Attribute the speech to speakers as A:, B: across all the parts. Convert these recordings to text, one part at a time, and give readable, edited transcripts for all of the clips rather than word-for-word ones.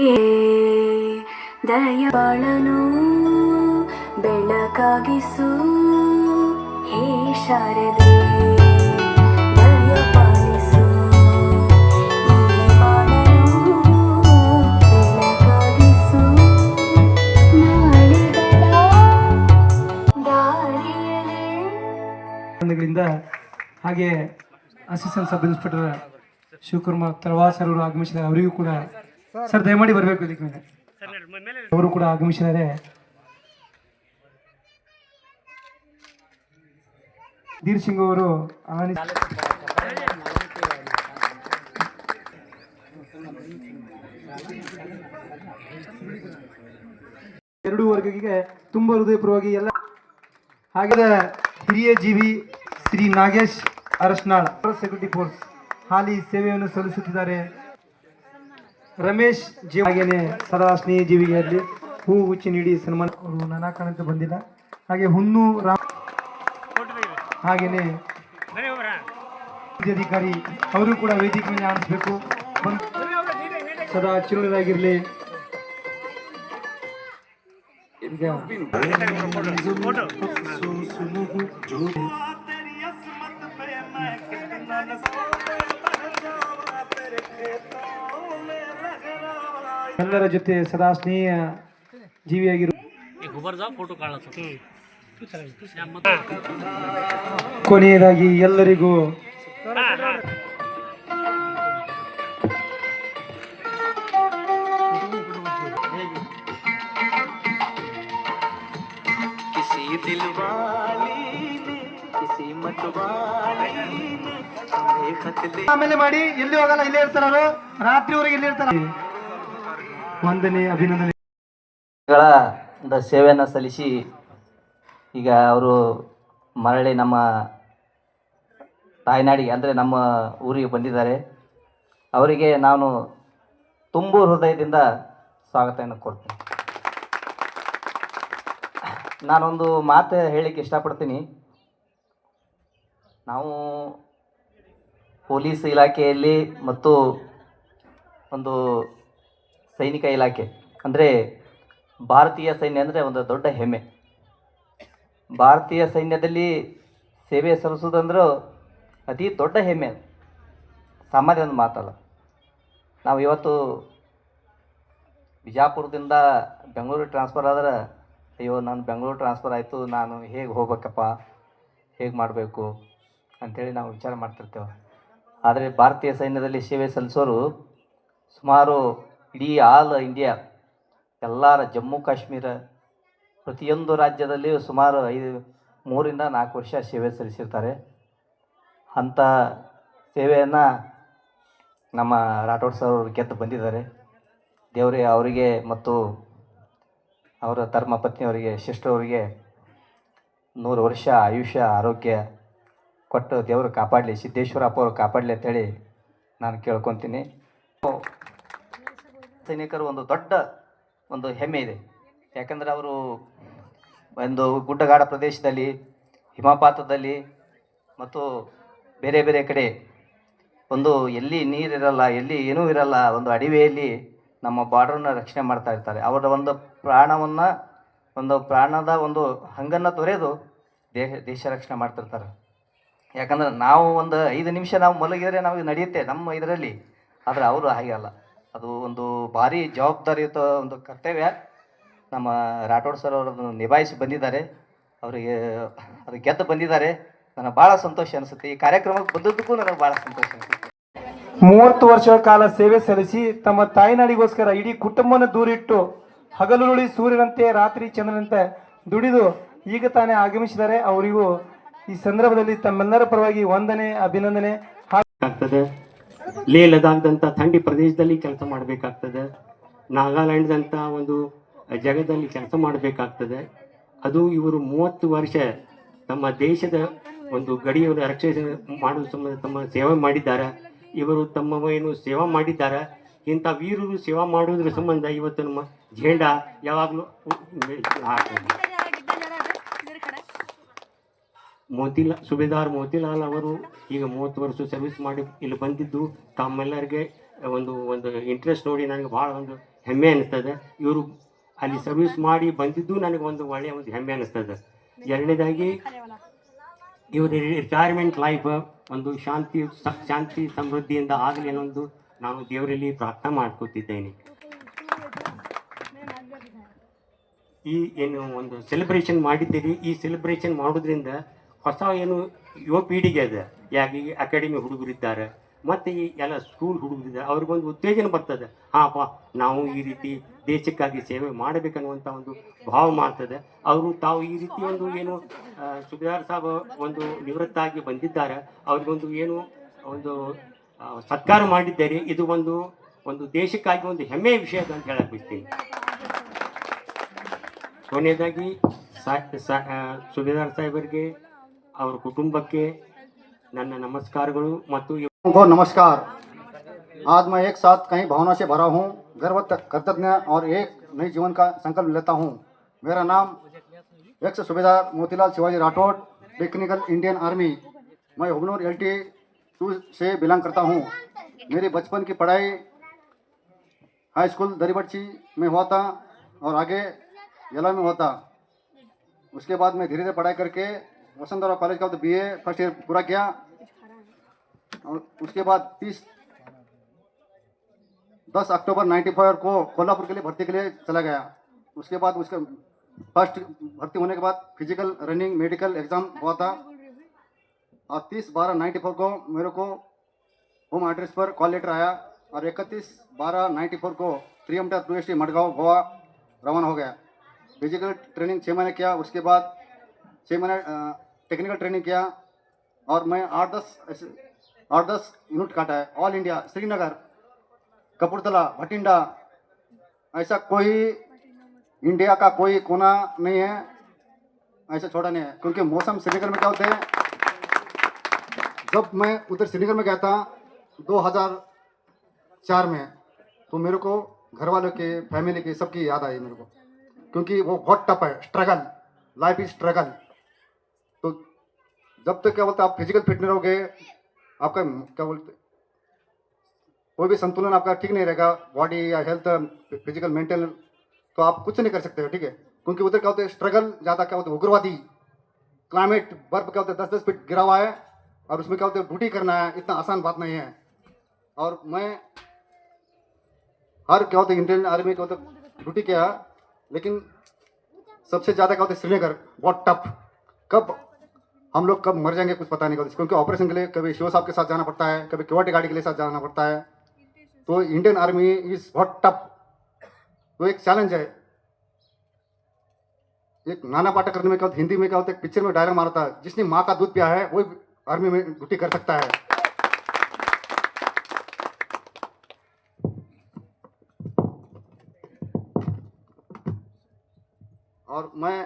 A: ಏ ದಯಬಾಳನು ಬೆಳಕಾಗಿಸು ಹೇ ಶಾರದೆ ದಯಪಾಲಿಸು ಈ ಬಾಳನು ಬೆಳಕಾಗಿಸು ನಾಳೆಗಳ ದಾರಿಯಲ್ಲಿ
B: ಹಾಗೆ assistant sub inspector Shivakumar Talawar sir ಅವರು ಆಗಮಿಸಿದ್ದಾರೆ. ಅವರಿಗೂ ಕೂಡ ಸರ್ ದಯಮಾಡಿ ಬರಬೇಕು ಇದಕ್ಕೆ ಮೇಲೆ ಅವರು ಕೂಡ ಆಗಮಿಸಿದ್ದಾರೆ. ಧೀರ್ ಸಿಂಗ್ ಅವರು ಎರಡು ವರ್ಗಕ್ಕೆ ತುಂಬ ಹೃದಯಪೂರ್ವವಾಗಿ ಎಲ್ಲ ಹಾಗೆ ಹಿರಿಯ ಜೀವಿ ಶ್ರೀ ನಾಗೇಶ್ ಅರಸ್ನಾಳ್ ಸೆಕ್ಯೂರಿಟಿ ಫೋರ್ಸ್ ಹಾಲಿ ಸೇವೆಯನ್ನು ಸಲ್ಲಿಸುತ್ತಿದ್ದಾರೆ. ರಮೇಶ್ ಜೀವ ಹಾಗೇನೆ ಸದಾ ಸ್ನೇಹಿ ಜೀವಿಗೆಯಲ್ಲಿ ಹೂ ಹುಚ್ಚಿ ನೀಡಿ ಸನ್ಮಾನ ಅವರು ನಾನಾ ಕಾರಣಕ್ಕೆ ಬಂದಿಲ್ಲ. ಹಾಗೆ ಹುನ್ನು ರಾಮ್ ಹಾಗೇನೆ ಅಧಿಕಾರಿ ಅವರು ಕೂಡ ವೇದಿಕೆ ಮೇಲೆ ಆಡಿಸ್ಬೇಕು, ಸದಾ ಚಿರುಣರಾಗಿರಲಿ. ಎಲ್ಲರ ಜೊತೆ ಸದಾ ಸ್ನೇಹ ಜೀವಿಯಾಗಿರು. ಕೊನೆಯದಾಗಿ ಎಲ್ಲರಿಗೂ ಆಮೇಲೆ ಮಾಡಿ ಎಲ್ಲಿ ಹೋಗಲ್ಲ, ಇಲ್ಲೇ ಇರ್ತಾರ ಅವರು ರಾತ್ರಿವರೆಗೆ ಇಲ್ಲೇ ಇರ್ತಾರ. ವಂದನೆ ಅಭಿನಂದನೆ
C: ಸೇವೆಯನ್ನು ಸಲ್ಲಿಸಿ ಈಗ ಅವರು ಮರಳಿ ನಮ್ಮ ತಾಯ್ನಾಡಿಗೆ ಅಂದರೆ ನಮ್ಮ ಊರಿಗೆ ಬಂದಿದ್ದಾರೆ. ಅವರಿಗೆ ನಾನು ತುಂಬು ಹೃದಯದಿಂದ ಸ್ವಾಗತವನ್ನು ಕೊಡ್ತೀನಿ. ನಾನೊಂದು ಮಾತು ಹೇಳಲಿಕ್ಕೆ ಇಷ್ಟಪಡ್ತೀನಿ. ನಾವು ಪೊಲೀಸ್ ಇಲಾಖೆಯಲ್ಲಿ ಮತ್ತು ಒಂದು ಸೈನಿಕ ಇಲಾಖೆ ಅಂದರೆ ಭಾರತೀಯ ಸೈನ್ಯ ಅಂದರೆ ಒಂದು ದೊಡ್ಡ ಹೆಮ್ಮೆ. ಭಾರತೀಯ ಸೈನ್ಯದಲ್ಲಿ ಸೇವೆ ಸಲ್ಲಿಸೋದಂದ್ರೆ ಅತಿ ದೊಡ್ಡ ಹೆಮ್ಮೆ, ಸಾಮಾನ್ಯ ಒಂದು ಮಾತಲ್ಲ. ನಾವು ಇವತ್ತು ಬಿಜಾಪುರದಿಂದ ಬೆಂಗಳೂರಿಗೆ ಟ್ರಾನ್ಸ್ಫರ್ ಆದ್ರೆ ಅಯ್ಯೋ ನಾನು ಬೆಂಗಳೂರು ಟ್ರಾನ್ಸ್ಫರ್ ಆಯಿತು, ನಾನು ಹೇಗೆ ಹೋಗ್ಬೇಕಪ್ಪ, ಹೇಗೆ ಮಾಡಬೇಕು ಅಂಥೇಳಿ ನಾವು ವಿಚಾರ ಮಾಡ್ತಿರ್ತೇವೆ. ಆದರೆ ಭಾರತೀಯ ಸೈನ್ಯದಲ್ಲಿ ಸೇವೆ ಸಲ್ಲಿಸೋರು ಸುಮಾರು ಇಡೀ ಆಲ್ ಇಂಡಿಯಾ ಎಲ್ಲರ ಜಮ್ಮು ಕಾಶ್ಮೀರ ಪ್ರತಿಯೊಂದು ರಾಜ್ಯದಲ್ಲಿಯೂ ಸುಮಾರು 3 ರಿಂದ 4 ವರ್ಷ ಸೇವೆ ಸಲ್ಲಿಸಿರ್ತಾರೆ. ಅಂಥ ಸೇವೆಯನ್ನು ನಮ್ಮ ರಾಠೋಡ್ ಸರ್ ಅವರು ಗೆದ್ದು ಬಂದಿದ್ದಾರೆ. ದೇವರೇ ಅವರಿಗೆ ಮತ್ತು ಅವರ ಧರ್ಮ ಪತ್ನಿಯವರಿಗೆ ಸಿಸ್ಟರವರಿಗೆ 100 ವರ್ಷ ಆಯುಷ್ಯ ಆರೋಗ್ಯ ಕೊಟ್ಟು ದೇವರು ಕಾಪಾಡಲಿ, ಸಿದ್ದೇಶ್ವರಪ್ಪ ಅವರು ಕಾಪಾಡಲಿ ಅಂತೇಳಿ ನಾನು ಕೇಳ್ಕೊತೀನಿ. ಸೈನಿಕರು ಒಂದು ದೊಡ್ಡ ಒಂದು ಹೆಮ್ಮೆ ಇದೆ. ಯಾಕಂದರೆ ಅವರು ಒಂದು ಗುಡ್ಡಗಾಡ ಪ್ರದೇಶದಲ್ಲಿ, ಹಿಮಪಾತದಲ್ಲಿ ಮತ್ತು ಬೇರೆ ಬೇರೆ ಕಡೆ ಒಂದು ಎಲ್ಲಿ ನೀರಿರಲ್ಲ, ಎಲ್ಲಿ ಏನೂ ಇರಲ್ಲ, ಒಂದು ಅಡವಿಯಲ್ಲಿ ನಮ್ಮ ಬಾರ್ಡ್ರನ್ನ ರಕ್ಷಣೆ ಮಾಡ್ತಾ ಇರ್ತಾರೆ. ಅವರ ಒಂದು ಪ್ರಾಣವನ್ನು, ಒಂದು ಪ್ರಾಣದ ಒಂದು ಹಂಗನ್ನು ತೊರೆದು ದೇಶ ರಕ್ಷಣೆ ಮಾಡ್ತಿರ್ತಾರೆ. ಯಾಕಂದ್ರೆ ನಾವು ಒಂದು 5 ನಿಮಿಷ ನಾವು ಮಲಗಿದರೆ ನಮಗೆ ನಡೆಯುತ್ತೆ ನಮ್ಮ ಇದರಲ್ಲಿ, ಆದರೆ ಅವರು ಹಾಗೆ ಅಲ್ಲ. ಅದು ಒಂದು ಭಾರಿ ಜವಾಬ್ದಾರಿಯುತ ಒಂದು ಕರ್ತವ್ಯ ನಮ್ಮ ರಾಠೋಡ್ ಸರ್ ಅವರನ್ನು ನಿಭಾಯಿಸಿ ಬಂದಿದ್ದಾರೆ. ಅವರಿಗೆ ಅದು ಗೆದ್ದು ಬಂದಿದ್ದಾರೆ. ನನಗೆ ಭಾಳ ಸಂತೋಷ ಅನಿಸುತ್ತೆ. ಈ ಕಾರ್ಯಕ್ರಮಕ್ಕೆ ಬಂದದ್ದಕ್ಕೂ ನನಗೆ ಭಾಳ ಸಂತೋಷ ಅನಿಸುತ್ತೆ.
B: 30 ವರ್ಷಗಳ ಕಾಲ ಸೇವೆ ಸಲ್ಲಿಸಿ ತಮ್ಮ ತಾಯ್ನಾಡಿಗೋಸ್ಕರ ಇಡೀ ಕುಟುಂಬನ ದೂರಿಟ್ಟು ಹಗಲುರುಳಿ ಸೂರ್ಯನಂತೆ ರಾತ್ರಿ ಚಂದ್ರನಂತೆ ದುಡಿದು ಈಗ ತಾನೇ ಆಗಮಿಸಿದ್ದಾರೆ. ಅವರಿಗೂ ಈ ಸಂದರ್ಭದಲ್ಲಿ ತಮ್ಮೆಲ್ಲರ ಪರವಾಗಿ ವಂದನೆ ಅಭಿನಂದನೆ
D: ಆಗ್ತದೆ. ಲೇ ಲದಾಖ್ದಂಥ ಥಂಡಿ ಪ್ರದೇಶದಲ್ಲಿ ಕೆಲಸ ಮಾಡಬೇಕಾಗ್ತದೆ. ನಾಗಾಲ್ಯಾಂಡ್ದಂಥ ಒಂದು ಜಗದಲ್ಲಿ ಕೆಲಸ ಮಾಡಬೇಕಾಗ್ತದೆ. ಅದು ಇವರು 30 ವರ್ಷ ತಮ್ಮ ದೇಶದ ಒಂದು ಗಡಿಯನ್ನು ರಕ್ಷಣೆ ಮಾಡುವ ಸಂಬಂಧ ತಮ್ಮ ಸೇವೆ ಮಾಡಿದ್ದಾರೆ. ಇವರು ತಮ್ಮ ಏನು ಸೇವಾ ಮಾಡಿದ್ದಾರೆ. ಇಂಥ ವೀರರು ಸೇವಾ ಮಾಡೋದ್ರ ಸಂಬಂಧ ಇವತ್ತು ನಮ್ಮ ಝೇಂಡಾ ಯಾವಾಗಲೂ ಸುಬೇದಾರ್ ಮೋತಿಲಾಲ್ ಅವರು ಈಗ 30 ವರ್ಷ ಸರ್ವಿಸ್ ಮಾಡಿ ಇಲ್ಲಿ ಬಂದಿದ್ದು ತಮ್ಮೆಲ್ಲರಿಗೆ ಒಂದು ಇಂಟ್ರೆಸ್ಟ್ ನೋಡಿ ನನಗೆ ಭಾಳ ಒಂದು ಹೆಮ್ಮೆ ಅನ್ನಿಸ್ತದೆ. ಇವರು ಅಲ್ಲಿ ಸರ್ವಿಸ್ ಮಾಡಿ ಬಂದಿದ್ದು ನನಗೆ ಒಂದು ಒಳ್ಳೆಯ ಒಂದು ಹೆಮ್ಮೆ ಅನ್ನಿಸ್ತದೆ. ಎರಡನೇದಾಗಿ ಇವ್ರ ರಿಟೈರ್ಮೆಂಟ್ ಲೈಫ್ ಒಂದು ಶಾಂತಿ ಸಮೃದ್ಧಿಯಿಂದ ಆಗಲಿ ಅನ್ನೊಂದು ನಾನು ದೇವರಲ್ಲಿ ಪ್ರಾರ್ಥನೆ ಮಾಡ್ಕೊತಿದ್ದೇನೆ. ಈ ಏನು ಒಂದು ಸೆಲೆಬ್ರೇಷನ್ ಮಾಡಿದ್ದೀರಿ, ಈ ಸೆಲೆಬ್ರೇಷನ್ ಮಾಡೋದ್ರಿಂದ ಹೊಸ ಏನು ಯುವ ಪೀಳಿಗೆ ಇದೆ, ಯಾಕೆ ಅಕಾಡೆಮಿ ಹುಡುಗರಿದ್ದಾರೆ ಮತ್ತು ಈ ಎಲ್ಲ ಸ್ಕೂಲ್ ಹುಡುಗರಿದ್ದಾರೆ, ಅವ್ರಿಗೊಂದು ಉತ್ತೇಜನ ಬರ್ತದೆ. ಹಾಂಪ್ಪ ನಾವು ಈ ರೀತಿ ದೇಶಕ್ಕಾಗಿ ಸೇವೆ ಮಾಡಬೇಕನ್ನುವಂಥ ಒಂದು ಭಾವ ಮಾಡ್ತದೆ. ಅವರು ತಾವು ಈ ರೀತಿ ಒಂದು ಏನು ಸುಬೇದಾರ್ ಸಾಬ್ ಒಂದು ನಿವೃತ್ತಾಗಿ ಬಂದಿದ್ದಾರೆ, ಅವ್ರಿಗೊಂದು ಏನು ಒಂದು ಸತ್ಕಾರ ಮಾಡಿದ್ದಾರೆ. ಇದು ಒಂದು ದೇಶಕ್ಕಾಗಿ ಒಂದು ಹೆಮ್ಮೆಯ ವಿಷಯ ಅಂತ ಹೇಳಕ್ಕೆ ಬಯಸ್ತೀನಿ. ಕೊನೆಯದಾಗಿ ಸುಬೇದಾರ್ ಸಾಹೇಬರಿಗೆ ಅವರ ಕುಟುಂಬಕ್ಕೆ ನನ್ನ ನಮಸ್ಕಾರಗಳು ಮತ್ತು
E: को नमस्कार। आज मैं एक साथ कई भावना से भरा हूँ, गर्व कृतज्ञ और एक नई जीवन का संकल्प लेता हूँ। मेरा नाम एक्स सूबेदार Motilal Shivaji Rathore, technical Indian army. मैं हुबनूर LT2 से बिलोंग करता हूँ। मेरी बचपन की पढ़ाई हाई स्कूल दरीबड़ची में हुआ था और आगे यला में हुआ था। उसके बाद मैं धीरे धीरे पढ़ाई करके वसंतराव कॉलेज का BA फर्स्ट ईयर पूरा किया और उसके बाद 10 अक्टूबर 94 को कोल्हापुर के लिए भर्ती के लिए चला गया। उसके बाद उसका फर्स्ट भर्ती होने के बाद फिजिकल रनिंग मेडिकल एग्ज़ाम हुआ था और 30/12/94 को मेरे को होम एड्रेस पर कॉल लेटर आया और 31/12/94 को 3M2ST मडगांव गोवा रवाना हो गया। फिजिकल ट्रेनिंग 6 महीने किया, उसके बाद 6 महीने टेक्निकल ट्रेनिंग किया और मैं 8-10 यूनिट काटा है। ऑल इंडिया श्रीनगर, कपूरथला, भटिंडा, ऐसा कोई इंडिया का कोई कोना नहीं है ऐसा छोड़ा नहीं है। क्योंकि मौसम श्रीनगर में क्या होते हैं, जब मैं उधर श्रीनगर में गया था 2004 में, तो मेरे को घर वालों के फैमिली की सबकी याद आई मेरे को, क्योंकि वो बहुत टफ है, स्ट्रगल, लाइफ इज स्ट्रगल। तो जब तक क्या बोलते आप फिजिकल फिट नहीं रहोगे, आपका क्या बोलते कोई भी संतुलन आपका ठीक नहीं रहेगा, बॉडी या हेल्थ फिजिकल मेंटल, तो आप कुछ नहीं कर सकते हो, ठीक है। क्योंकि उधर क्या होते हैं स्ट्रगल ज़्यादा, क्या होते हैं उग्रवादी क्लाइमेट, बर्फ क्या होता है 10-10 फीट गिरा हुआ है और उसमें क्या होता है ड्यूटी करना है, इतना आसान बात नहीं है। और मैं हर क्या होता है इंडियन आर्मी क्या होता है ड्यूटी किया, लेकिन सबसे ज़्यादा क्या होता है श्रीनगर बहुत टफ। कब हम लोग कब मर जाएंगे कुछ पता नहीं होता, क्योंकि ऑपरेशन के लिए कभी शिव साहब के साथ जाना पड़ता है, कभी क्योटी गाड़ी के लिए साथ जाना पड़ता है। तो इंडियन आर्मी इज बहुत टफ, तो एक चैलेंज है। एक नाना पाटेकर में क्या होता है हिंदी में क्या होता है पिक्चर में डायलॉग मारता है, जिसने माँ का दूध पिया है वही आर्मी में ड्यूटी कर सकता है। और मैं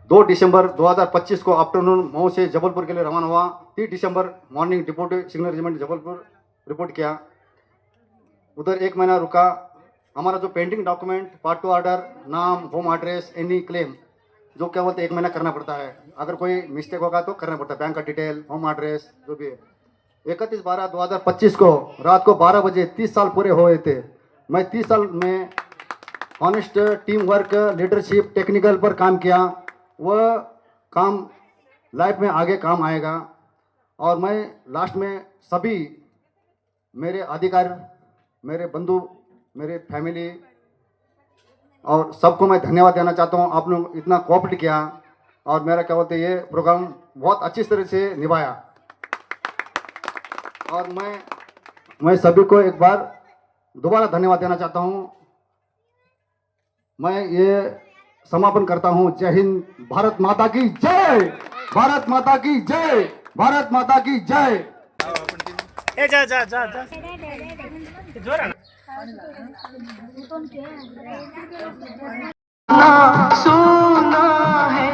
E: 2 दिसंबर 2025 को आफ्टरनून मऊ से जबलपुर के लिए रवाना हुआ। 3 दिसंबर morning deputy signal regiment Jabalpur report किया। उधर 1 महीना रुका। हमारा जो पेंडिंग डॉक्यूमेंट, पार्ट 2 ऑर्डर, नाम, होम एड्रेस, एनी क्लेम, जो क्या बोलते 1 महीना करना पड़ता है। अगर कोई मिस्टेक होगा तो करना पड़ता है, बैंक का डिटेल, होम एड्रेस जो भी है। 31/12/2025 को रात को 12 बजे 30 साल पूरे हुए थे। मैं 30 साल में honest team work, leadership, technical पर काम किया। वह काम लाइफ में आगे काम आएगा। और मैं लास्ट में सभी मेरे अधिकारी, मेरे बंधु, मेरे फैमिली और सबको मैं धन्यवाद देना चाहता हूँ। आप लोग इतना कोऑपरेट किया और मेरा क्या बोलते ये प्रोग्राम बहुत अच्छी तरह से निभाया। और मैं सभी को एक बार दोबारा धन्यवाद देना चाहता हूँ। मैं ये समापन करता हूँ। जय हिंद, भारत माता की जय, भारत माता की जय, भारत माता की जय।
F: सुना है